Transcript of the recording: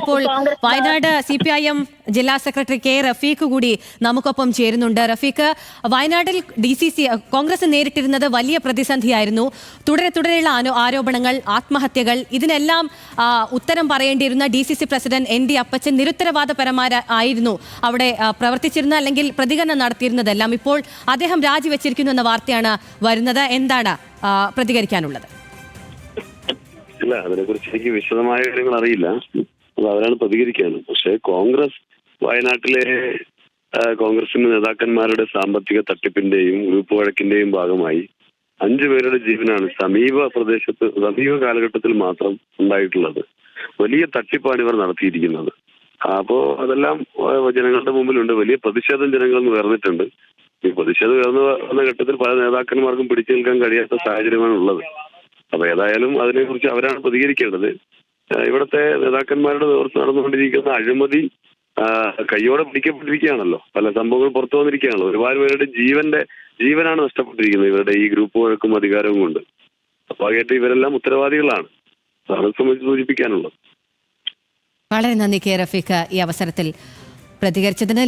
ഇപ്പോൾ വയനാട് CPIM ജില്ലാ secretary K Rafeeq കൂടി നമുക്കൊപ്പം ചേരുന്നുണ്ട്. റഫീഖ്, വയനാട്ടിൽ DCC കോൺഗ്രസ് നേരിട്ടിരുന്നത് വലിയ പ്രതിസന്ധിയായിരുന്നു. തുടരെയുള്ള ആരോപണങ്ങൾ, ആത്മഹത്യകൾ, ഇതിനെല്ലാം ഉത്തരം പറയേണ്ടിയിരുന്ന DCC പ്രസിഡന്റ് ND അപ്പച്ചൻ നിരുത്തരവാദപരമായിരുന്നു അവിടെ പ്രവർത്തിച്ചിരുന്ന അല്ലെങ്കിൽ പ്രതികരണം നടത്തിയിരുന്നതെല്ലാം. ഇപ്പോൾ അദ്ദേഹം രാജിവെച്ചിരിക്കുന്നു എന്ന വാർത്തയാണ് വരുന്നത്. എന്താണ് പ്രതികരിക്കാനുള്ളത്? ഇല്ല, അതിനെക്കുറിച്ച് എനിക്ക് വിശദമായ കാര്യങ്ങൾ അറിയില്ല. അത് അവരാണ് പ്രതികരിക്കാനും. പക്ഷേ വയനാട്ടിലെ കോൺഗ്രസിന്റെ നേതാക്കന്മാരുടെ സാമ്പത്തിക തട്ടിപ്പിന്റെയും ഗ്രൂപ്പ് വഴക്കിന്റെയും ഭാഗമായി 5 പേരുടെ ജീവനാണ് സമീപ കാലഘട്ടത്തിൽ മാത്രം ഉണ്ടായിട്ടുള്ളത്. വലിയ തട്ടിപ്പാണ് ഇവർ നടത്തിയിരിക്കുന്നത്. അപ്പോ അതെല്ലാം ജനങ്ങളുടെ മുമ്പിലുണ്ട്. വലിയ പ്രതിഷേധം ജനങ്ങളിൽ നിന്ന് ഉയർന്നിട്ടുണ്ട്. ഈ പ്രതിഷേധം ഉയർന്നു വന്ന ഘട്ടത്തിൽ പല നേതാക്കന്മാർക്കും പിടിച്ചു നിൽക്കാൻ കഴിയാത്ത സാഹചര്യമാണ് ഉള്ളത്. അപ്പൊ ഏതായാലും അതിനെക്കുറിച്ച് അവരാണ് പ്രതികരിക്കേണ്ടത്. ഇവിടുത്തെ നേതാക്കന്മാരുടെ നേതൃത്വം നടന്നുകൊണ്ടിരിക്കുന്ന അഴിമതി കയ്യോടെ പിടിക്കപ്പെട്ടിരിക്കുകയാണല്ലോ. പല സംഭവങ്ങൾ പുറത്തു വന്നിരിക്കുകയാണല്ലോ. ഒരുപാട് പേരുടെ ജീവനാണ് നഷ്ടപ്പെട്ടിരിക്കുന്നത് ഇവരുടെ ഈ ഗ്രൂപ്പ് വഴക്കും അധികാരവും കൊണ്ട്. അപ്പൊ ആകട്ടെ ഇവരെല്ലാം ഉത്തരവാദികളാണ്. അതാണ് സംബന്ധിച്ച് സൂചിപ്പിക്കാനുള്ളത്. വളരെ നന്ദി കെ റഫീഖ് ഈ അവസരത്തിൽ പ്രതികരിച്ചതിന്.